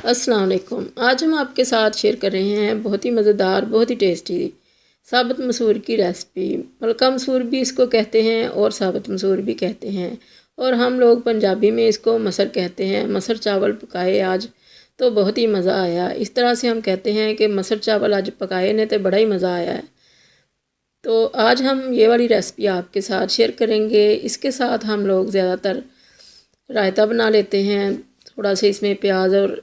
अस्सलाम वालेकुम। आज हम आपके साथ शेयर कर रहे हैं बहुत ही मज़ेदार, बहुत ही टेस्टी साबुत मसूर की रेसिपी। मलका मसूर भी इसको कहते हैं और साबुत मसूर भी कहते हैं, और हम लोग पंजाबी में इसको मसर कहते हैं। मसर चावल पकाए आज तो बहुत ही मज़ा आया। इस तरह से हम कहते हैं कि मसर चावल आज पकाए ने तो बड़ा ही मज़ा आया है। तो आज हम ये वाली रेसिपी आपके साथ शेयर करेंगे। इसके साथ हम लोग ज़्यादातर रायता बना लेते हैं, थोड़ा सा इसमें प्याज और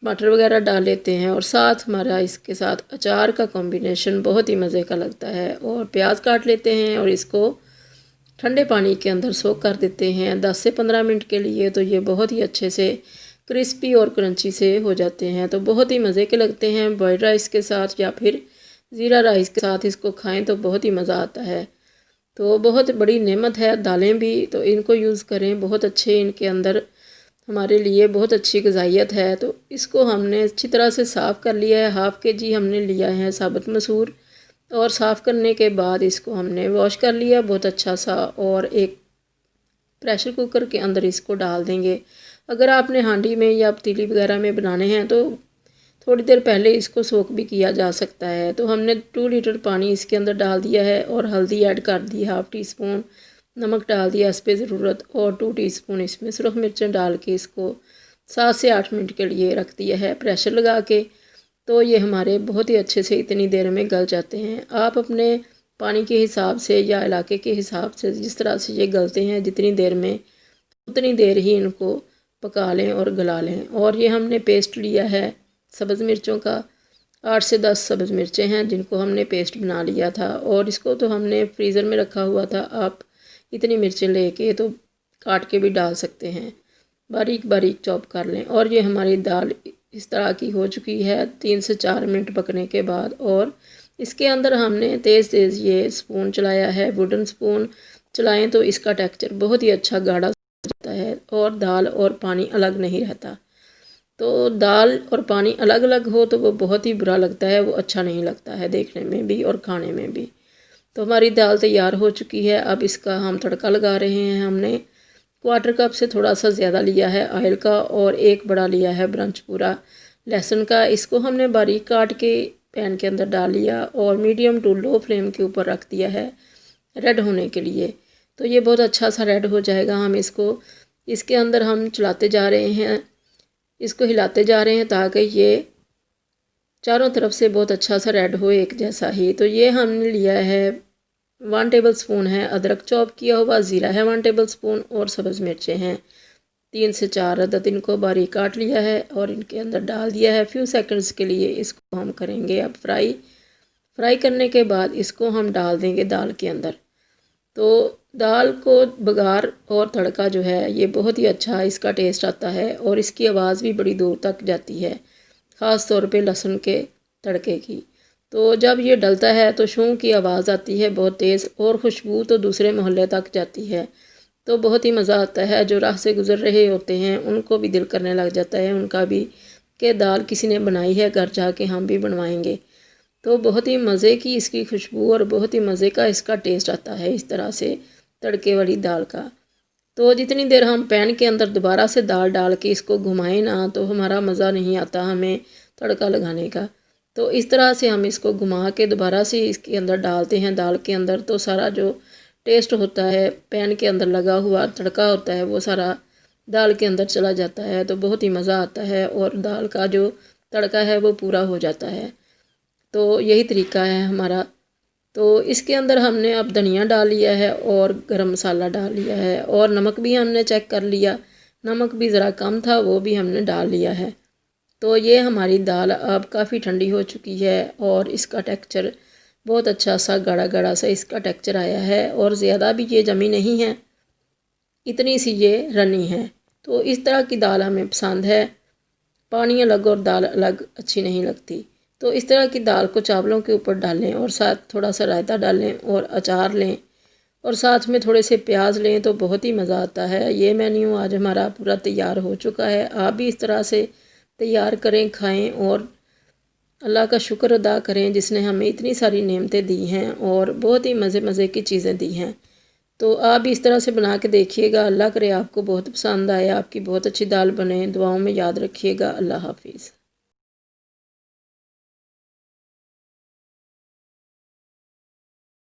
टमाटर वगैरह डाल लेते हैं, और साथ हमारा इसके साथ अचार का कॉम्बिनेशन बहुत ही मज़े का लगता है। और प्याज काट लेते हैं और इसको ठंडे पानी के अंदर सोक कर देते हैं 10 से 15 मिनट के लिए। तो ये बहुत ही अच्छे से क्रिस्पी और क्रंची से हो जाते हैं, तो बहुत ही मज़े के लगते हैं। बॉयल्ड राइस के साथ या फिर ज़ीरा राइस के साथ इसको खाएं तो बहुत ही मज़ा आता है। तो बहुत बड़ी नेमत है दालें भी, तो इनको यूज़ करें, बहुत अच्छे इनके अंदर हमारे लिए बहुत अच्छी ग़िज़ाइयत है। तो इसको हमने अच्छी तरह से साफ़ कर लिया है। हाफ़ के जी हमने लिया है साबुत मसूर, और साफ़ करने के बाद इसको हमने वॉश कर लिया बहुत अच्छा सा, और एक प्रेशर कुकर के अंदर इसको डाल देंगे। अगर आपने हांडी में या पतीली वगैरह में बनाने हैं तो थोड़ी देर पहले इसको सोख भी किया जा सकता है। तो हमने 2 लीटर पानी इसके अंदर डाल दिया है, और हल्दी ऐड कर दी 1/2 टीस्पून, नमक डाल दिया इस पे ज़रूरत, और 2 टीस्पून इसमें सुरख मिर्चें डाल के इसको 7 से 8 मिनट के लिए रख दिया है प्रेशर लगा के। तो ये हमारे बहुत ही अच्छे से इतनी देर में गल जाते हैं। आप अपने पानी के हिसाब से या इलाके के हिसाब से जिस तरह से ये गलते हैं जितनी देर में, उतनी देर ही इनको पका लें और गला लें। और ये हमने पेस्ट लिया है सब्ज़ मिर्चों का, 8 से 10 सब्ज़ मिर्चें हैं जिनको हमने पेस्ट बना लिया था, और इसको तो हमने फ्रीज़र में रखा हुआ था। आप इतनी मिर्चें लेके तो काट के भी डाल सकते हैं, बारीक बारीक चॉप कर लें। और ये हमारी दाल इस तरह की हो चुकी है 3 से 4 मिनट पकने के बाद। और इसके अंदर हमने तेज़ तेज़ ये स्पून चलाया है, वुडन स्पून चलाएं तो इसका टेक्सचर बहुत ही अच्छा गाढ़ा जाता है, और दाल और पानी अलग नहीं रहता। तो दाल और पानी अलग अलग हो तो वो बहुत ही बुरा लगता है, वो अच्छा नहीं लगता है देखने में भी और खाने में भी। तो हमारी दाल तैयार हो चुकी है। अब इसका हम तड़का लगा रहे हैं। हमने 1/4 कप से थोड़ा सा ज़्यादा लिया है ऑयल का, और एक बड़ा लिया है ब्रंच पूरा लहसुन का। इसको हमने बारीक काट के पैन के अंदर डाल लिया, और मीडियम टू लो फ्लेम के ऊपर रख दिया है रेड होने के लिए। तो ये बहुत अच्छा सा रेड हो जाएगा। हम इसको इसके अंदर हम चलाते जा रहे हैं, इसको हिलाते जा रहे हैं ताकि ये चारों तरफ से बहुत अच्छा सा रेड हो एक जैसा ही। तो ये हमने लिया है 1 टेबल स्पून है अदरक चॉप किया हुआ, ज़ीरा है 1 टेबल स्पून, और सब्ज़ मिर्चें हैं 3 से 4 अदद। इनको बारीक काट लिया है और इनके अंदर डाल दिया है। फ्यू सेकंड्स के लिए इसको हम करेंगे अब फ्राई करने के बाद इसको हम डाल देंगे दाल के अंदर। तो दाल को बघार और तड़का जो है ये बहुत ही अच्छा इसका टेस्ट आता है, और इसकी आवाज़ भी बड़ी दूर तक जाती है, ख़ास तौर पे लहसुन के तड़के की। तो जब ये डलता है तो शूं की आवाज़ आती है बहुत तेज़, और खुशबू तो दूसरे मोहल्ले तक जाती है। तो बहुत ही मज़ा आता है। जो राह से गुज़र रहे होते हैं उनको भी दिल करने लग जाता है उनका भी कि दाल किसी ने बनाई है, घर जाके हम भी बनवाएंगे। तो बहुत ही मज़े की इसकी खुशबू और बहुत ही मज़े का इसका टेस्ट आता है इस तरह से तड़के वाली दाल का। तो जितनी देर हम पैन के अंदर दोबारा से दाल डाल के इसको घुमाएं ना तो हमारा मज़ा नहीं आता हमें तड़का लगाने का। तो इस तरह से हम इसको घुमा के दोबारा से इसके अंदर डालते हैं दाल के अंदर, तो सारा जो टेस्ट होता है पैन के अंदर लगा हुआ तड़का होता है वो सारा दाल के अंदर चला जाता है। तो बहुत ही मज़ा आता है, और दाल का जो तड़का है वो पूरा हो जाता है। तो यही तरीका है हमारा। तो इसके अंदर हमने अब धनिया डाल लिया है और गरम मसाला डाल लिया है, और नमक भी हमने चेक कर लिया, नमक भी ज़रा कम था वो भी हमने डाल लिया है। तो ये हमारी दाल अब काफ़ी ठंडी हो चुकी है, और इसका टेक्सचर बहुत अच्छा सा गाढ़ा गाढ़ा सा इसका टेक्सचर आया है, और ज़्यादा भी ये जमी नहीं है, इतनी सी ये रनी है। तो इस तरह की दाल हमें पसंद है, पानी अलग और दाल अलग अच्छी नहीं लगती। तो इस तरह की दाल को चावलों के ऊपर डालें, और साथ थोड़ा सा रायता डालें और अचार लें, और साथ में थोड़े से प्याज लें तो बहुत ही मज़ा आता है। ये मेन्यू आज हमारा पूरा तैयार हो चुका है। आप भी इस तरह से तैयार करें, खाएं, और अल्लाह का शुक्र अदा करें जिसने हमें इतनी सारी नेमतें दी हैं और बहुत ही मज़े मज़े की चीज़ें दी हैं। तो आप भी इस तरह से बना के देखिएगा। अल्लाह करे आपको बहुत पसंद आए, आपकी बहुत अच्छी दाल बने। दुआओं में याद रखिएगा। अल्लाह हाफिज़।